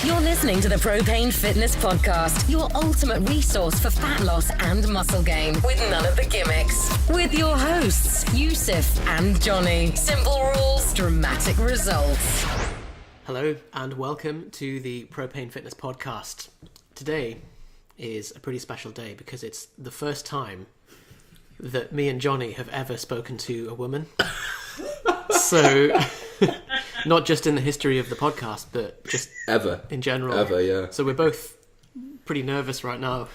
You're listening to the Propane Fitness Podcast, your ultimate resource for fat loss and muscle gain, with none of the gimmicks. With your hosts, Yusuf and Johnny. Simple rules, dramatic results. Hello and welcome to the Propane Fitness Podcast. Today is a pretty special day because it's the first time that me and Johnny have ever spoken to a woman. So, not just in the history of the podcast, but just ever in general. Ever, yeah. So we're both pretty nervous right now.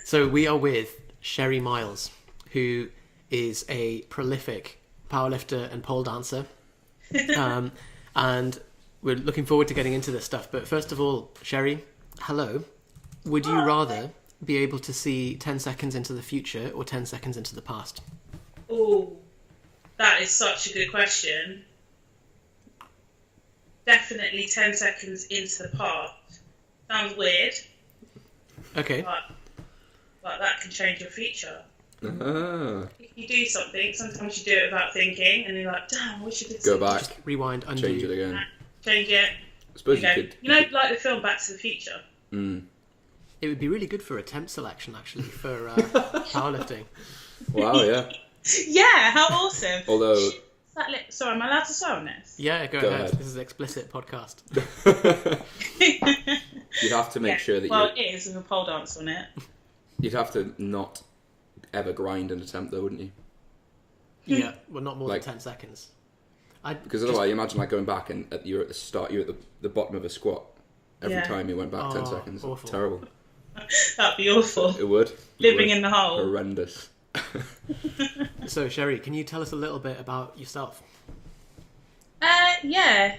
So we are with Sheri Miles, who is a prolific powerlifter and pole dancer. And we're looking forward to getting into this stuff. But first of all, Sheri, hello. Would you rather be able to see 10 seconds into the future or 10 seconds into the past? Oh, that is such a good question. Definitely 10 seconds into the past. Sounds weird. Okay. But that can change your future. Ah. If you do something, sometimes you do it without thinking, and you're like, damn, I wish I did Go something. back. Just rewind, undo. Change it again. Change it. I suppose you could. You know, like the film Back to the Future. It would be really good for a temp selection, actually, for powerlifting. Wow, yeah. Yeah, how awesome. Although... Sorry, am I allowed to swear on this? Yeah, go Go ahead. ahead. This is an explicit podcast. You'd have to make sure that it is with a pole dance on it. You'd have to not ever grind an attempt, though, wouldn't you? Yeah, well, not more Like- than 10 seconds. Because otherwise, you imagine like going back and you're at the start, you're at the bottom of a squat every Yeah. time you went back 10 Oh, seconds. awful. Terrible. That'd be awful. It would. Living in the hole. Horrendous. So, Sheri, can you tell us a little bit about yourself? Yeah.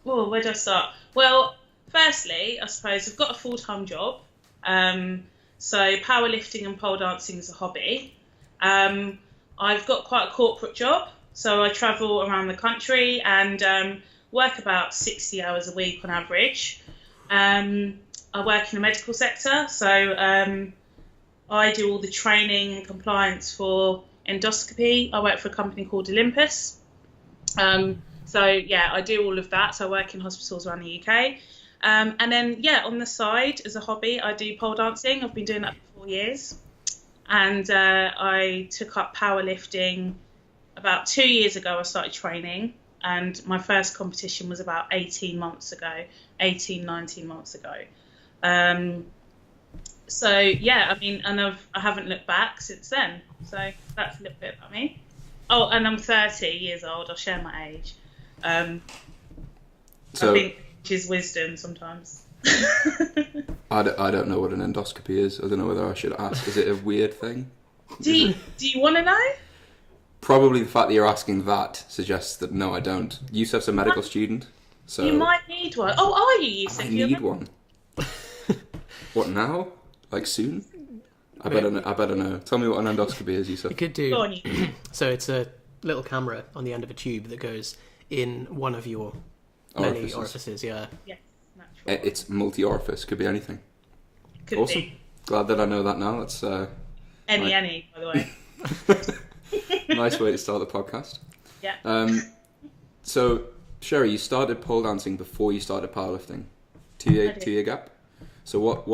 Well, where do I start? Well, firstly, I suppose I've got a full-time job. So powerlifting and pole dancing is a hobby. I've got quite a corporate job, so I travel around the country and work about 60 hours a week on average. I work in the medical sector, so I do all the training and compliance for endoscopy. I work for a company called Olympus. So yeah, I do all of that. So I work in hospitals around the UK. And then, yeah, on the side, as a hobby, I do pole dancing. I've been doing that for 4 years. And I took up powerlifting about 2 years ago. I started training. And my first competition was about 19 months ago. So, yeah, I mean, and I haven't looked back since then. So that's a little bit about me. Oh, and I'm 30 years old. I'll share my age. So, I think age is wisdom sometimes. I don't know what an endoscopy is. I don't know whether I should ask. Is it a weird thing? Do you want to know? Probably the fact that you're asking that suggests that no, I don't. Yusuf's a medical student, so... You might need one. Oh, are you, Yusuf? I need one. What, now? Like, soon? I better know. Tell me what an endoscopy is, Yusuf. You could do... Go on, you. So it's a little camera on the end of a tube that goes in one of your many orifices, yeah. Yes, natural. It's multi-orifice. Could be anything. Could Awesome. be. Glad that I know that now. That's Any, by the way. nice way to start the podcast. Yeah. So, Sheri, you started pole dancing before you started powerlifting. Two-year gap. So what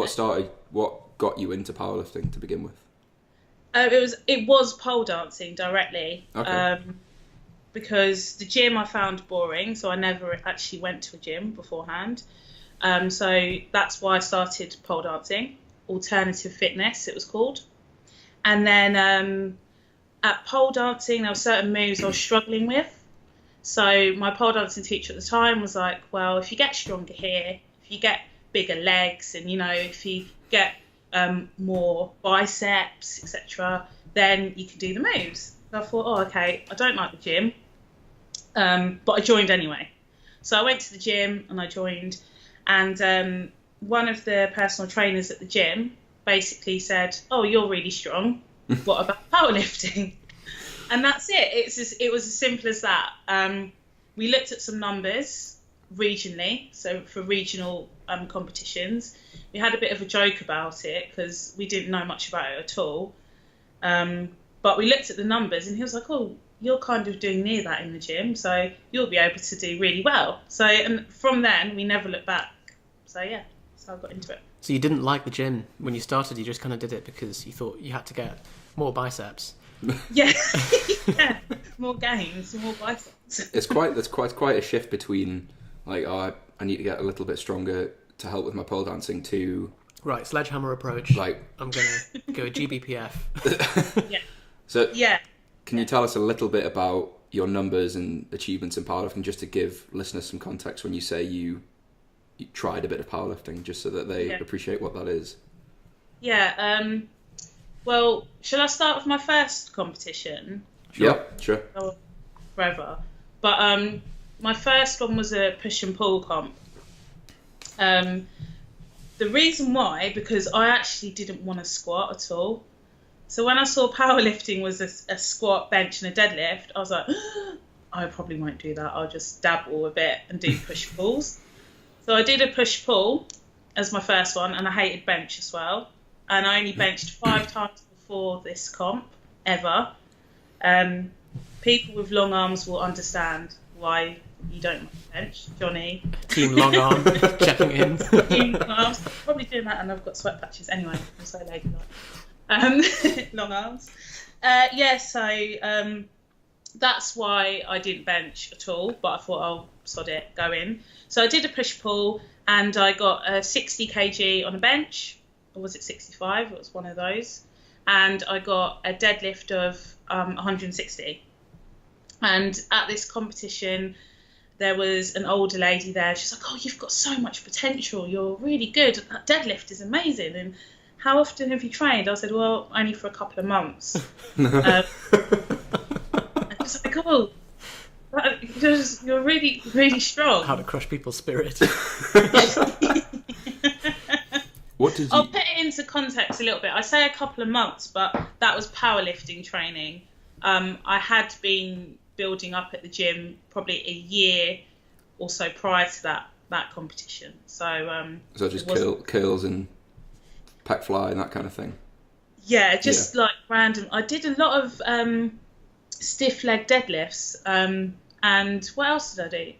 got you into powerlifting to begin with? It was pole dancing directly. Okay. Because the gym I found boring, so I never actually went to a gym beforehand. So that's why I started pole dancing, alternative fitness it was called. And then at pole dancing, there were certain moves I was struggling with. So my pole dancing teacher at the time was like, well, if you get stronger here, if you get bigger legs, and, you know, if you get more biceps, etc., then you can do the moves. So I thought, oh, okay, I don't like the gym, but I joined anyway. So I went to the gym and I joined, and one of the personal trainers at the gym basically said, oh, you're really strong. What about powerlifting? And that's it. It was as simple as that. We looked at some numbers regionally, so for regional competitions. We had a bit of a joke about it because we didn't know much about it at all. But we looked at the numbers and he was like, oh, you're kind of doing near that in the gym, so you'll be able to do really well. So, and from then, we never looked back. So, yeah, that's how I got into it. So you didn't like the gym when you started, you just kind of did it because you thought you had to get more biceps. Yeah, yeah, more gains, more biceps. It's quite a shift between like, oh, I need to get a little bit stronger to help with my pole dancing to Right, sledgehammer approach. like. I'm gonna go GBPF. Yeah. So Yeah. can you tell us a little bit about your numbers and achievements in powerlifting, just to give listeners some context when you say you tried a bit of powerlifting, just so that they appreciate what that is? Yeah. Well, shall I start with my first competition? Sure. Yeah, sure. Oh, forever. But my first one was a push and pull comp. The reason why, because I actually didn't want to squat at all. So when I saw powerlifting was a squat, bench and a deadlift, I was like, I probably won't do that. I'll just dabble a bit and do push pulls. So I did a push pull as my first one, and I hated bench as well. And I only benched 5 times before this comp, ever. People with long arms will understand why you don't bench, Johnny. Team long arm, checking in. Team long arms. Probably doing that, and I've got sweat patches anyway. I'm so ladylike. Long arms. So that's why I didn't bench at all, but I thought I'll sod it, go in. So I did a push pull, and I got a 60 kg on a bench, or was it 65? It was one of those. And I got a deadlift of 160. And at this competition, there was an older lady there. She's like, oh, you've got so much potential. You're really good. That deadlift is amazing. And how often have you trained? I said, well, only for a couple of months. And she's like, oh, you're really, really strong. How to crush people's spirit. I'll put it into context a little bit. I say a couple of months, but that was powerlifting training. I had been building up at the gym probably a year or so prior to that competition. So just curls and pack fly and that kind of thing. Yeah, just like random. I did a lot of stiff leg deadlifts. And what else did I do?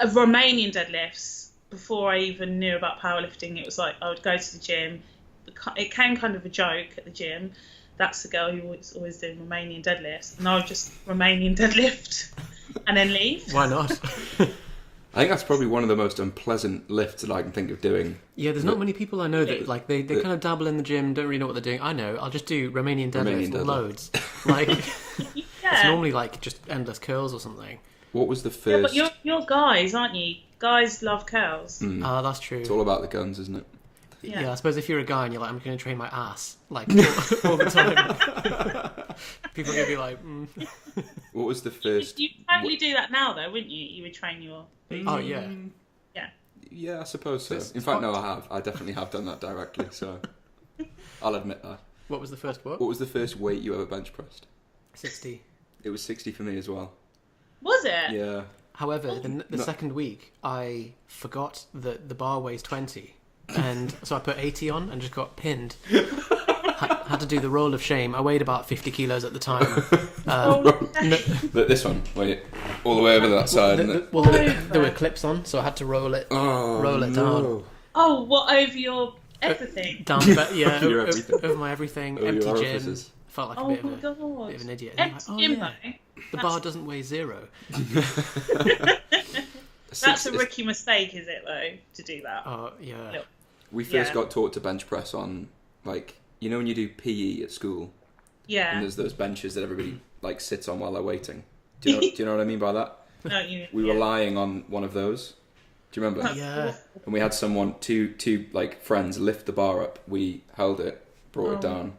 Romanian deadlifts. Before I even knew about powerlifting, it was like I would go to the gym. It came kind of a joke at the gym. That's the girl who was always doing Romanian deadlifts, and I would just Romanian deadlift and then leave. Why not? I think that's probably one of the most unpleasant lifts that I can think of doing. Yeah, there's not many people I know that like they kind of dabble in the gym, don't really know what they're doing. I know, I'll just do Romanian deadlift. Loads. Like it's normally like just endless curls or something. What was the first? Yeah, but you're guys, aren't you? Guys love curls. That's true. It's all about the guns, isn't it? Yeah, I suppose if you're a guy and you're like, I'm going to train my ass, like, all the time, people are going to be like, What was the first... You'd totally do that now, though, wouldn't you? You would train your... Oh, yeah. Yeah. Yeah, I suppose so. In fact, no, I have. I definitely have done that directly, so I'll admit that. What was the first what? What was the first weight you ever bench pressed? 60. It was 60 for me as well. Was it? Yeah. However, the second week, I forgot that the bar weighs 20. And so I put 80 on and just got pinned. Had to do the roll of shame. I weighed about 50 kilos at the time. This one, wait, all the way over that side. There were clips on, so I had to roll it down. Oh, what, over your everything? Down, yeah, over my everything. Over empty your gym. orifices. Felt like a bit of an idiot. Empty gym, though. The bar doesn't weigh 0. That's a rookie mistake, is it, though, to do that? Oh, yeah. We first got taught to bench press on, like, you know when you do PE at school? Yeah. And there's those benches that everybody, like, sits on while they're waiting. Do you know what I mean by that? No, we were lying on one of those. Do you remember? Yeah. And we had someone, two like, friends lift the bar up. We held it, brought it down.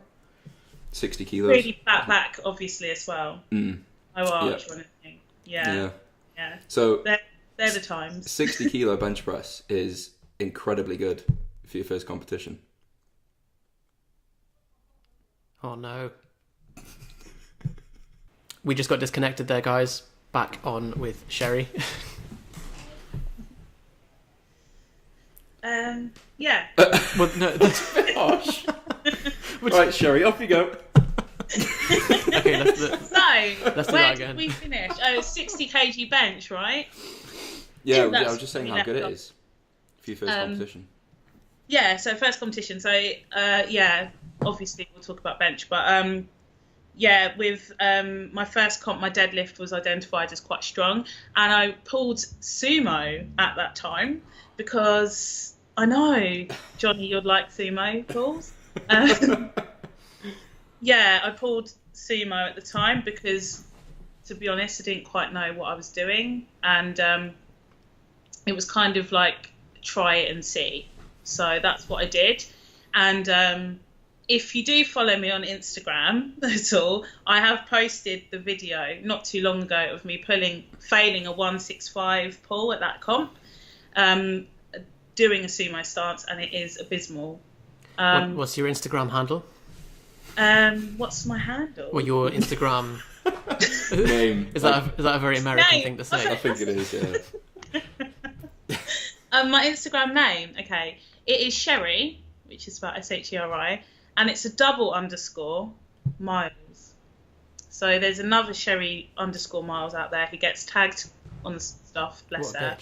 60 kilos. Really flat back, obviously, as well. No arch or anything. Yeah. So they're the times. 60 kilo bench press is incredibly good for your first competition. Oh no. We just got disconnected there, guys. Back on with Sheri. Yeah. Well, no, that's Gosh. Right, Sheri, off you go. Okay, let's do So, where that did again. we finish? Oh, 60 kg bench, right? Yeah, I That's was just saying we how left good it off. is for your first competition. Yeah, so first competition. So, yeah, obviously we'll talk about bench, but yeah, with my first comp, my deadlift was identified as quite strong, and I pulled sumo at that time because I know, Johnny, you'd like sumo pulls. Yeah, I pulled sumo at the time because, to be honest, I didn't quite know what I was doing, and it was kind of like try it and see. So that's what I did, and if you do follow me on Instagram at all, I have posted the video not too long ago of me failing a 165 pull at that comp, doing a sumo stance, and it is abysmal. What's your Instagram handle? What's my handle? Or your Instagram Name. is that a very American Name. thing to say? I think it is, yeah. My Instagram name, okay, it is Sheri, which is spelled Sheri, and it's a double underscore Miles. So there's another Sheri underscore Miles out there who gets tagged on the stuff, bless What a her.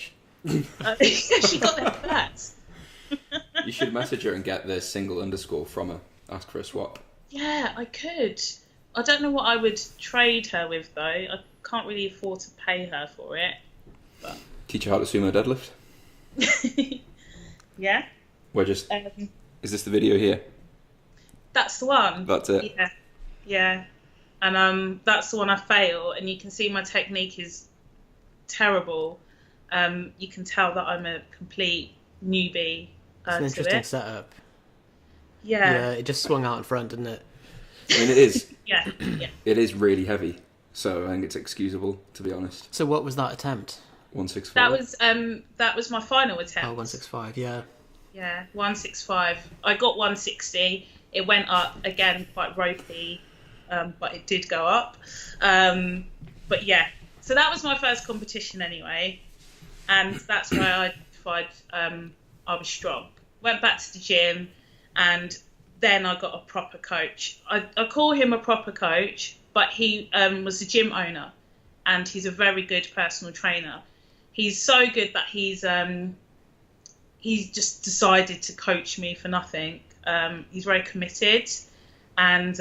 bitch. She got there first. You should message her and get the single underscore from her. Ask for a swap. Yeah, I could. I don't know what I would trade her with, though. I can't really afford to pay her for it. Teach her how to sumo deadlift. Yeah? We're just... Is this the video here? That's the one. That's it. Yeah. Yeah. And that's the one I fail, and you can see my technique is terrible. You can tell that I'm a complete newbie It's an to interesting it. setup. Yeah. Yeah, it just swung out in front, didn't it? I mean, it is. Yeah. Yeah. It is really heavy, so I think it's excusable, to be honest. So what was that attempt? 165. That was my final attempt. Oh, 165, yeah. Yeah, 165. I got 160. It went up again, quite ropey, but it did go up. But yeah, so that was my first competition anyway, and that's where I identified I was strong. Went back to the gym, and then I got a proper coach. I call him a proper coach, but he was the gym owner, and he's a very good personal trainer. He's so good that he's just decided to coach me for nothing. He's very committed, and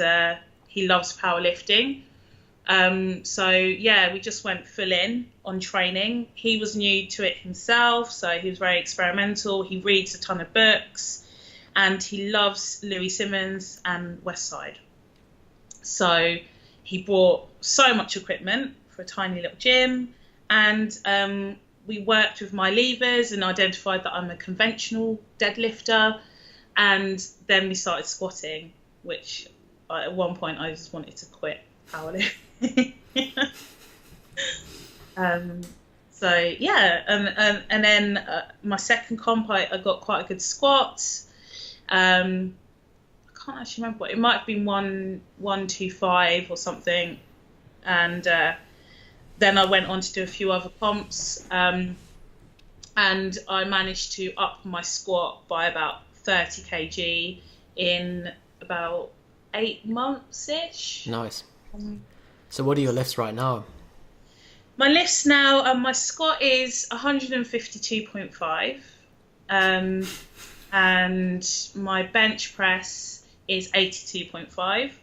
he loves powerlifting. So yeah, we just went full in on training. He was new to it himself, so he was very experimental. He reads a ton of books, and he loves Louis Simmons and Westside. So he bought so much equipment for a tiny little gym, and we worked with my levers and identified that I'm a conventional deadlifter, and then we started squatting, which at one point I just wanted to quit powerlifting. So yeah, and then my second comp I got quite a good squat. I can't actually remember what it might have been 125 or something, and then I went on to do a few other comps, and I managed to up my squat by about 30 kg in about 8 months-ish. Nice. So what are your lifts right now? My lifts now, my squat is 152.5, and my bench press is 82.5,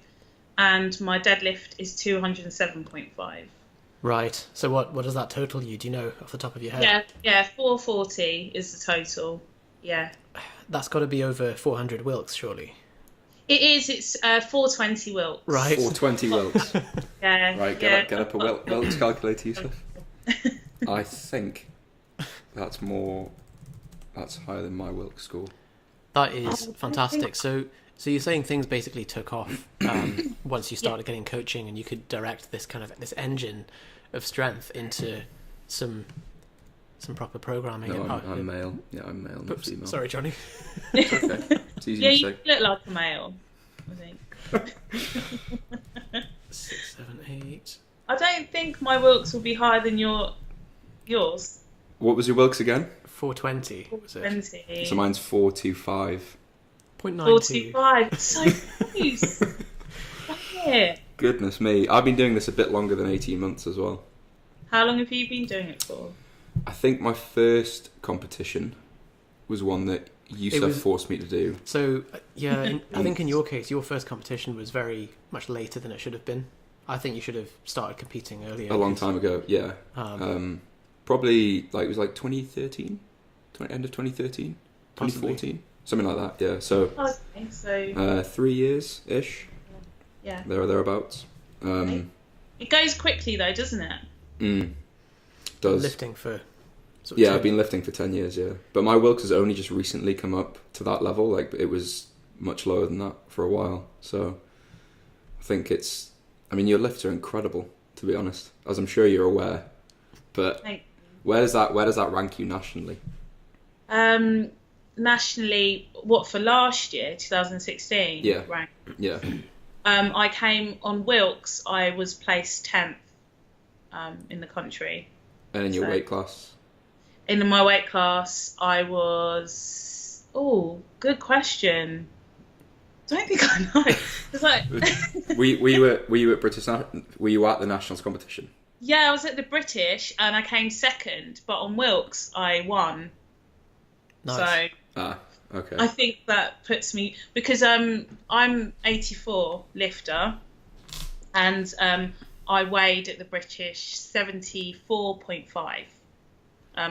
and my deadlift is 207.5. Right. So what does that total you? Do you know off the top of your head? Yeah, 440 is the total. Yeah. That's got to be over 400 Wilks, surely. It is. It's 420 Wilks. Right. 420 Wilks. Yeah. Right, get up a Wilks calculator, Yusuf. I think that's higher than my Wilks score. That is fantastic. So you're saying things basically took off once you started getting coaching, and you could direct this engine of strength into some proper programming. No, and I'm male. Yeah, I'm male, not Oops, female. sorry, Johnny. It's okay. It's easy Yeah, to you say. look like a male, I think. 6, 7, 8. I don't think my Wilks will be higher than yours. What was your Wilks again? 420 was it? 20. So mine's 425. 0.92. 425. So close. it. Goodness me. I've been doing this a bit longer than 18 months as well. How long have you been doing it for? I think my first competition was one that Yusuf forced me to do. So, yeah, I think in your case, your first competition was very much later than it should have been. I think you should have started competing earlier. A long time ago, yeah. Probably, like, it was like 2013? End of 2013? 2014? Something like that, yeah. So, Okay, so 3 years-ish. yeah. Thereabouts. It goes quickly though, doesn't it? Does. Lifting for... Yeah, I've been lifting for 10 years, yeah. But my Wilks has only just recently come up to that level. Like, it was much lower than that for a while. So, I think it's... I mean, your lifts are incredible, to be honest, as I'm sure you're aware. But where does that rank you nationally? Nationally, what, for last year, 2016? Yeah. Rank? Yeah. I came on Wilks, I was placed 10th in the country. And in your weight class? In my weight class, I was... Oh, good question. I don't think I know. It's like... were you at British? Were you at the nationals competition? Yeah, I was at the British and I came second, but on Wilks I won. Nice. So okay. I think that puts me, because I'm 84 lifter, and I weighed at the British 74.5.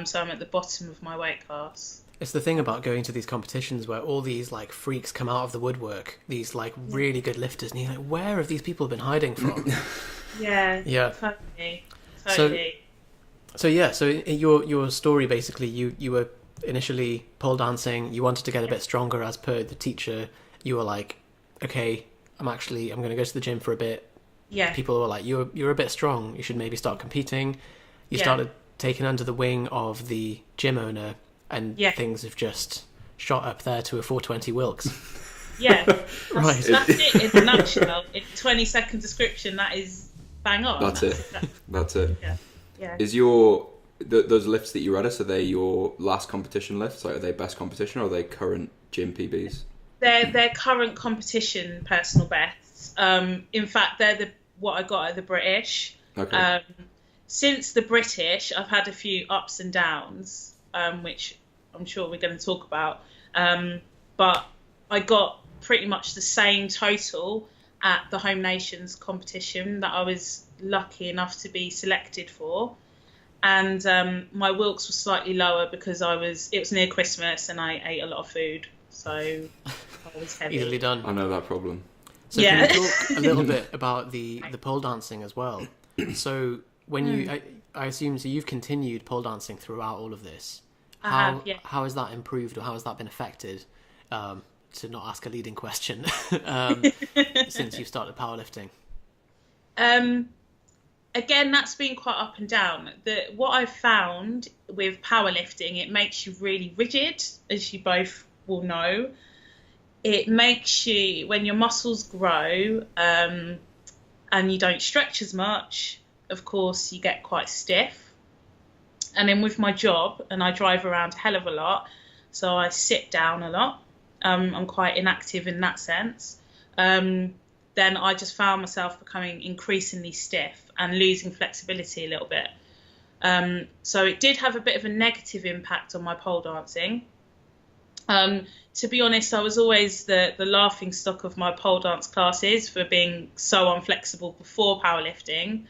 So I'm at the bottom of my weight class. It's the thing about going to these competitions where all these like freaks come out of the woodwork, these like really good lifters, and you're like, where have these people been hiding from? Yeah. Totally. So in your story, basically, you were initially pole dancing. You wanted to get a bit stronger, as per the teacher. You were like, okay, I'm going to go to the gym for a bit. Yeah. People were like, you're a bit strong. You should maybe start competing. You started taken under the wing of the gym owner, and things have just shot up there to a 420 Wilks. Yeah. Right. That's it in a nutshell. In 20-second description, that is bang on. That's it. That's it. Yeah. Is those lifts that you read us, are they your last competition lifts? Like, are they best competition, or are they current gym PBs? They're current competition personal bests. In fact, they're what I got at the British. Okay. Since the British, I've had a few ups and downs, which I'm sure we're going to talk about. But I got pretty much the same total at the Home Nations competition that I was lucky enough to be selected for. And my Wilks was slightly lower because it was near Christmas and I ate a lot of food. So I was heavy. Easily done. I know that problem. So can you talk a little bit about the pole dancing as well? So when I assume, so you've continued pole dancing throughout all of this. How has that improved, or how has that been affected? To not ask a leading question, since you've started powerlifting. Again, that's been quite up and down. What I've found with powerlifting, it makes you really rigid, as you both will know. It makes you, when your muscles grow and you don't stretch as much, of course, you get quite stiff. And then with my job, and I drive around a hell of a lot, so I sit down a lot. I'm quite inactive in that sense. Then I just found myself becoming increasingly stiff and losing flexibility a little bit. So it did have a bit of a negative impact on my pole dancing. To be honest, I was always the laughing stock of my pole dance classes for being so unflexible before powerlifting.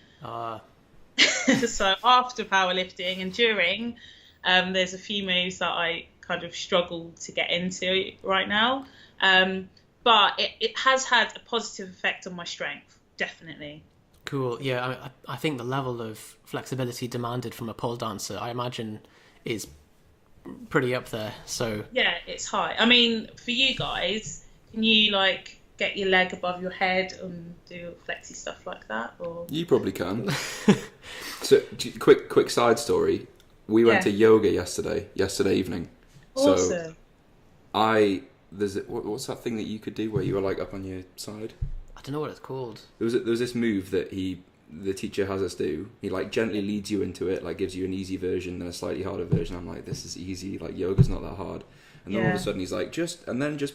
So after powerlifting and during, there's a few moves that I kind of struggle to get into right now. But it has had a positive effect on my strength, definitely. Cool. Yeah, I think the level of flexibility demanded from a pole dancer, I imagine, is pretty up there. So yeah, it's high. I mean, for you guys, can you like get your leg above your head and do flexy stuff like that? Or You probably can. So, quick side story. We went to yoga yesterday evening. Awesome. So what's that thing that you could do where you were like up on your side? I don't know what it's called. There was this move that the teacher has us do. He like gently leads you into it, like gives you an easy version and a slightly harder version. I'm like, this is easy. Like, yoga's not that hard. And then all of a sudden he's like, just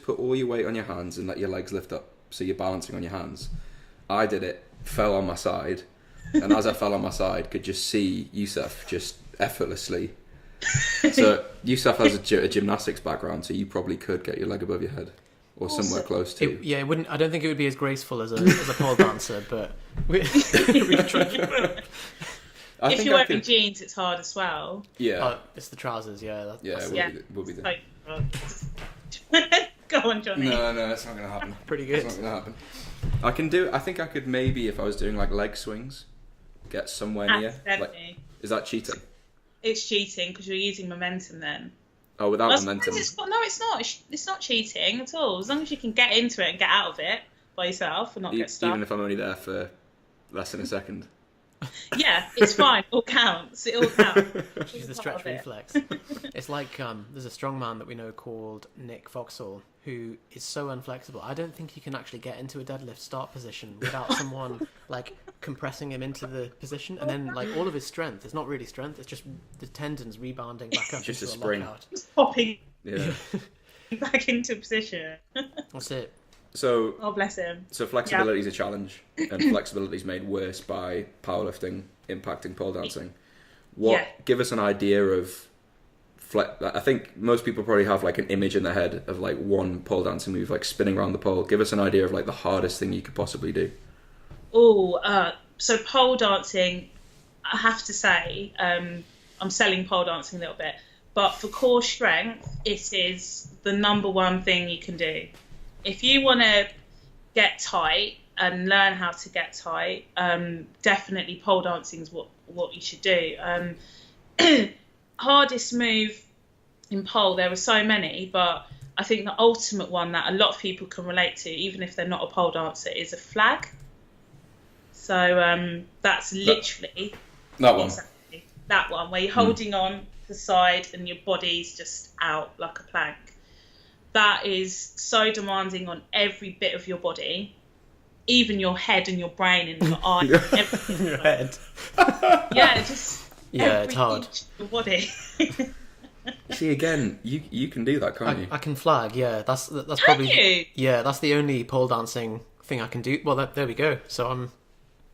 put all your weight on your hands and let your legs lift up, so you're balancing on your hands. I did it, fell on my side, and as I fell on my side, could just see Yusuf just effortlessly. So Yusuf has a gymnastics background, so you probably could get your leg above your head. Or somewhere close to. It wouldn't. I don't think it would be as graceful as a pole dancer, but we could try. If you're wearing jeans, it's hard as well. Yeah. It's the trousers. Yeah. It will be there. Go on, Johnny. No, it's not going to happen. Pretty good. It's not going to happen. I think I could maybe, if I was doing like leg swings, get somewhere near. Like, is that cheating? It's cheating because you're using momentum then. Oh, without momentum. No, it's not. It's not cheating at all. As long as you can get into it and get out of it by yourself and not get stuck. Even if I'm only there for less than a second. Yeah, it's fine. It all counts. It all counts. Use the stretch reflex. It's like there's a strongman that we know called Nick Foxall who is so unflexible. I don't think he can actually get into a deadlift start position without someone like compressing him into the position, and then like all of his strength. It's not really strength. It's just the tendons rebounding back up just into a spring. lockout. Just popping Yeah. back into position. That's it. So, oh, bless him. So flexibility is a challenge, and flexibility is made worse by powerlifting impacting pole dancing. Give us an idea of I think most people probably have like an image in their head of like one pole dancing move, like spinning around the pole. Give us an idea of like the hardest thing you could possibly do. So pole dancing, I have to say, I'm selling pole dancing a little bit, but for core strength, it is the number one thing you can do. If you want to get tight and learn how to get tight, definitely pole dancing is what you should do. Hardest move in pole, there are so many, but I think the ultimate one that a lot of people can relate to, even if they're not a pole dancer, is a flag. So that's literally that one. Exactly, that one where you're holding on the side and your body's just out like a plank. That is so demanding on every bit of your body, even your head and your brain and your eyes. Everything. Your head. Yeah, just it's hard. Inch of your body. See, again, you can do that, can't you? I can flag. Yeah, that's Can probably. you? Yeah, that's the only pole dancing thing I can do. Well, there we go. So I'm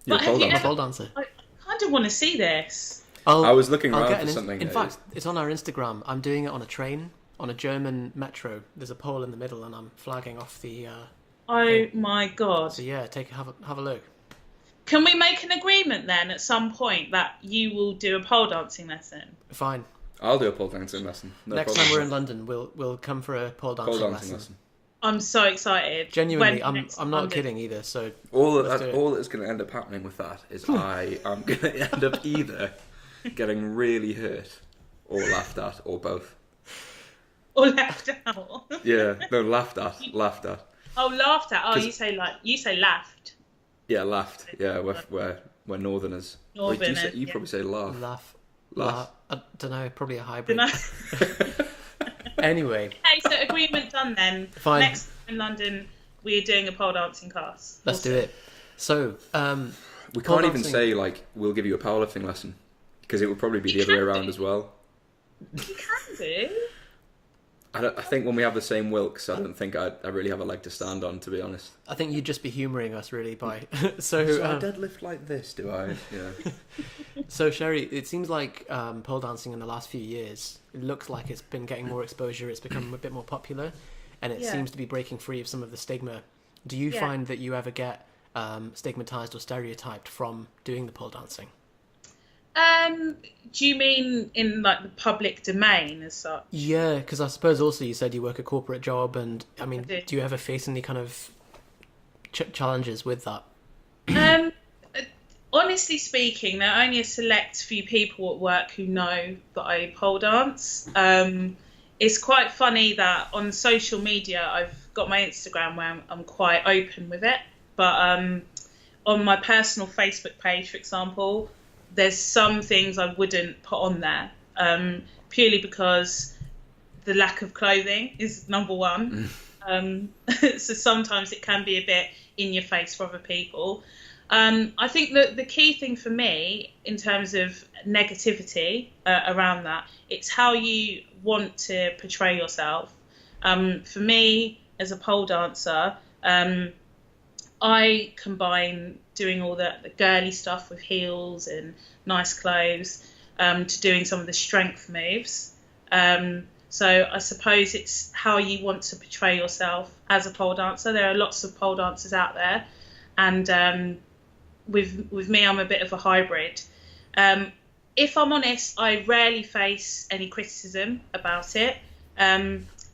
You're a pole a dancer. pole dancer. I kind of want to see this. I was looking I'll around get for something. In fact, it's on our Instagram. I'm doing it on a train, on a German metro. There's a pole in the middle, and I'm flagging off the. Oh my god! So yeah, have a look. Can we make an agreement then at some point that you will do a pole dancing lesson? Fine. I'll do a pole dancing lesson. No Next problem. time we're in London, we'll come for a pole dancing, lesson. I'm so excited. Genuinely, I'm next not London? kidding either. So All that's going to end up happening with that is I am going to end up either getting really hurt or laughed at or both. Or left out. Yeah, no, laughed at. Oh, laughed at. Oh, 'Cause- you say laughed. Yeah, laughed. Yeah, we're northerners. Or Northerners, you probably say laugh. laugh. I don't know. Probably a hybrid. Dunno. Anyway, Okay, so agreement done then. Fine. Next time in London, we're doing a pole dancing class. let's do it. So We pole can't even dancing- say like we'll give you a powerlifting lesson because it would probably be the other way around as well. You can do. I think when we have the same Wilks, I don't think I really have a leg to stand on, to be honest. I think you'd just be humouring us really by so I deadlift like this, do I? Yeah. So Sheri, it seems like pole dancing in the last few years, it looks like it's been getting more exposure. It's become a bit more popular, and it seems to be breaking free of some of the stigma. Do you find that you ever get stigmatized or stereotyped from doing the pole dancing? Do you mean in like the public domain as such? Yeah, because I suppose also you said you work a corporate job, and I mean, I do you ever face any kind of challenges with that? Honestly speaking, there are only a select few people at work who know that I pole dance. It's quite funny that on social media, I've got my Instagram where I'm quite open with it, but on my personal Facebook page, for example, there's some things I wouldn't put on there, purely because the lack of clothing is number one. So sometimes it can be a bit in your face for other people. I think that the key thing for me in terms of negativity around that, it's how you want to portray yourself. For me, as a pole dancer, I combine doing all the girly stuff with heels and nice clothes to doing some of the strength moves. So I suppose it's how you want to portray yourself as a pole dancer. There are lots of pole dancers out there, and with me, I'm a bit of a hybrid. If I'm honest, I rarely face any criticism about it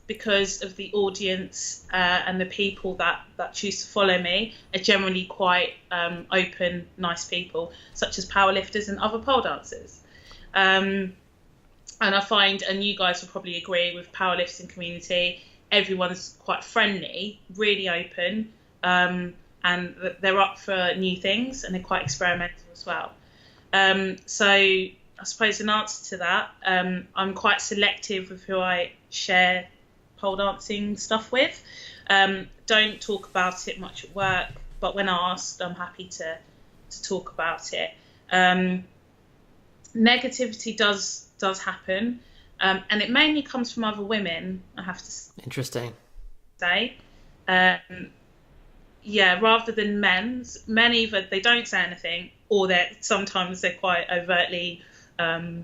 because of the audience and the people that choose to follow me are generally quite open, nice people, such as powerlifters and other pole dancers. And I find, and you guys will probably agree, with powerlifting community, everyone's quite friendly, really open, and they're up for new things, and they're quite experimental as well. So I suppose in answer to that, I'm quite selective with who I share pole dancing stuff with. Don't talk about it much at work, but when asked, I'm happy to talk about it. Negativity does happen, and it mainly comes from other women, I have to Interesting. say. Rather than men either they don't say anything, or sometimes they're quite overtly I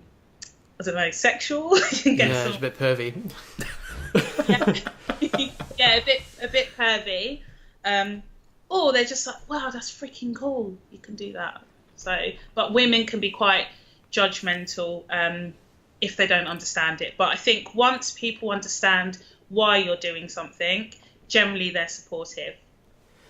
don't know, sexual. It's a bit pervy. a bit pervy, or they're just like, wow, that's freaking cool, you can do that. So, but women can be quite judgmental if they don't understand it. But I think once people understand why you're doing something, generally they're supportive.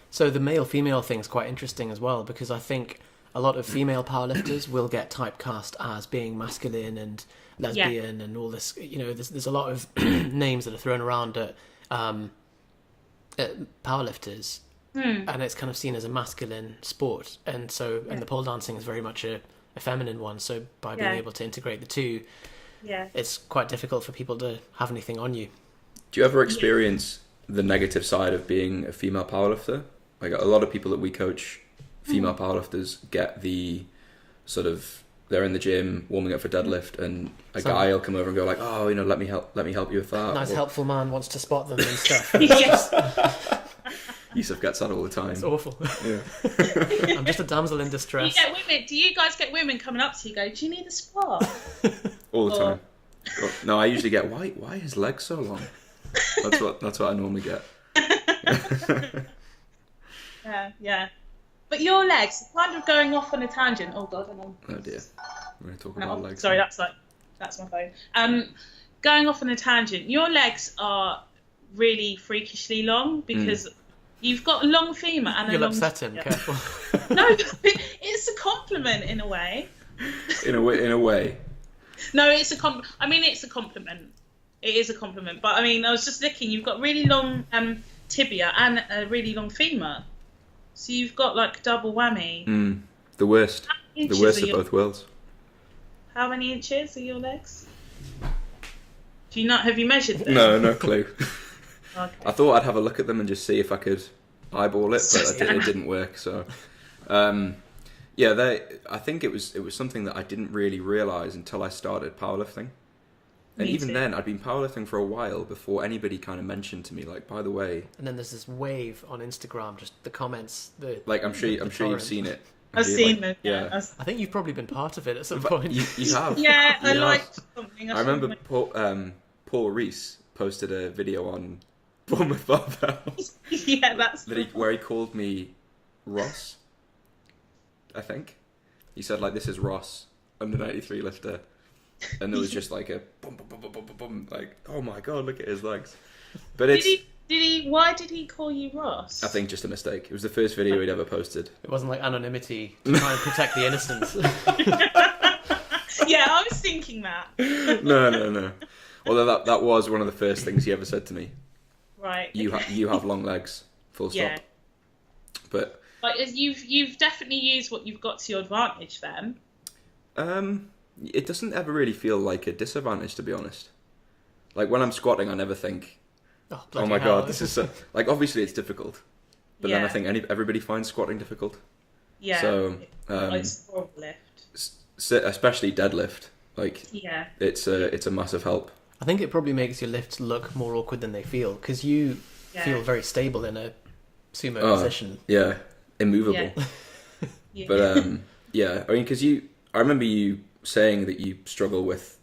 So the male-female thing's quite interesting as well, because I think a lot of female powerlifters will get typecast as being masculine and lesbian and all this. You know, there's a lot of names that are thrown around at powerlifters, and it's kind of seen as a masculine sport, and the pole dancing is very much a feminine one. So by being able to integrate the two, it's quite difficult for people to have anything on you. Do you ever experience the negative side of being a female powerlifter? Like a lot of people that we coach, female powerlifters, get the sort of, they're in the gym warming up for deadlift, and a guy will come over and go like, oh, you know, let me help you with that. Nice helpful man wants to spot them and stuff. Yes. Yusuf gets that all the time. It's awful. Yeah. I'm just a damsel in distress. Do you guys get women coming up to you, go, do you need a spot? All the time. No, I usually get, why are his legs so long? That's what I normally get. Yeah. But your legs, kind of going off on a tangent. Oh God, I know. Oh dear. We're going to talk about legs. Sorry, that's my phone. Going off on a tangent. Your legs are really freakishly long because you've got a long femur and You'll a long. upset him. Careful. No, it's a compliment in a way. In a way. No, it's a it's a compliment. It is a compliment. But I mean, I was just looking. You've got really long tibia and a really long femur. So you've got like double whammy. The worst. The worst of both worlds. How many inches are your legs? Do you not? Have you measured them? No clue. Okay. I thought I'd have a look at them and just see if I could eyeball it, but it didn't work. So, I think it was something that I didn't really realise until I started powerlifting. And even then, I'd been powerlifting for a while before anybody kind of mentioned to me, like, by the way. And then there's this wave on Instagram, just the comments. I'm sure you've seen it. I've seen it. Yeah. I think you've probably been part of it at some point. You have. Yeah, I liked something. I remember Paul Reese posted a video on Bournemouth Barbells. Yeah, that's where he called me Ross, I think. He said, like, this is Ross, under 93 lifter. And there was just like a boom, boom, boom, boom, boom, boom, boom, like, oh my God, look at his legs. But why did he call you Ross? I think just a mistake. It was the first video he'd ever posted. It wasn't like anonymity to try and protect the innocent. Yeah, I was thinking that. No. Although that was one of the first things he ever said to me. Right. You have long legs. Full stop. Yeah. But you've definitely used what you've got to your advantage then. It doesn't ever really feel like a disadvantage, to be honest. Like when I'm squatting, I never think, oh my God, this is so... Like obviously it's difficult, but then I think everybody finds squatting difficult. Yeah. So it's a horrible lift. Especially deadlift. Like it's a massive help. I think it probably makes your lifts look more awkward than they feel, because you feel very stable in a sumo Oh, position. Yeah, immovable. Yeah. But yeah, I mean, because I remember you saying that you struggle with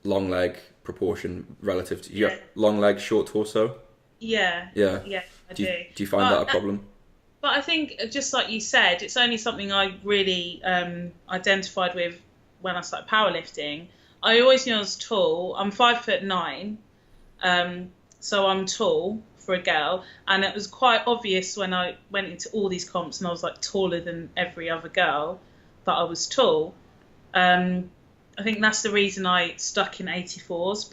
long leg proportion relative to you have long leg, short torso. Yeah. Yeah. Yeah, I Do do. you find that a problem? But I think, just like you said, it's only something I really identified with when I started powerlifting. I always knew I was tall. I'm 5'9", so I'm tall for a girl, and it was quite obvious when I went into all these comps and I was like taller than every other girl that I was tall. I think that's the reason I stuck in 84s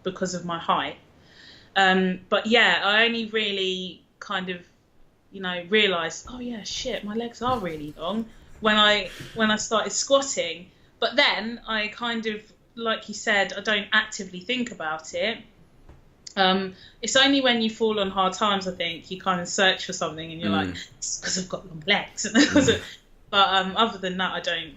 because of my height. But yeah, I only really kind of realised, oh yeah, shit, my legs are really long when I started squatting. But then I kind of, like you said, I don't actively think about it. It's only when you fall on hard times, I think, you kind of search for something and you're like, it's because I've got long legs. But other than that, I don't.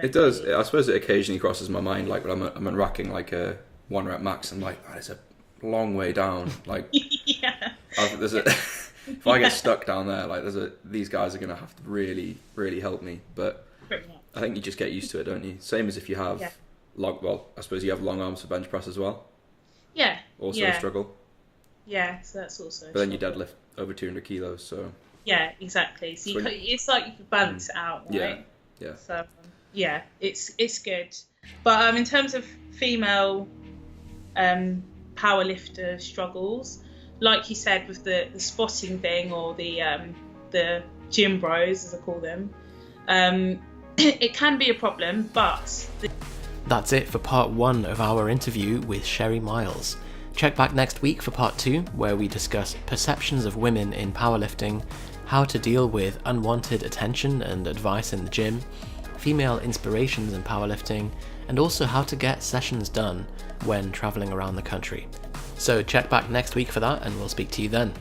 It does. I suppose it occasionally crosses my mind, like when I'm unracking like a 1 rep max, I'm like, that is a long way down. Like, yeah. If I get stuck down there, like these guys are gonna have to really, really help me. But I think you just get used to it, don't you? Same as if you have I suppose you have long arms for bench press as well. Yeah. Also a struggle. Yeah, so that's also. But then you deadlift over 200 kilos, so. Yeah, exactly. So it's like you can balance it out, right? Yeah. So yeah, it's good. But in terms of female powerlifter struggles, like you said with the spotting thing, or the gym bros as I call them, it can be a problem, but. That's it for part 1 of our interview with Sheri Miles. Check back next week for part 2, where we discuss perceptions of women in powerlifting, how to deal with unwanted attention and advice in the gym, female inspirations in powerlifting, and also how to get sessions done when travelling around the country. So check back next week for that, and we'll speak to you then.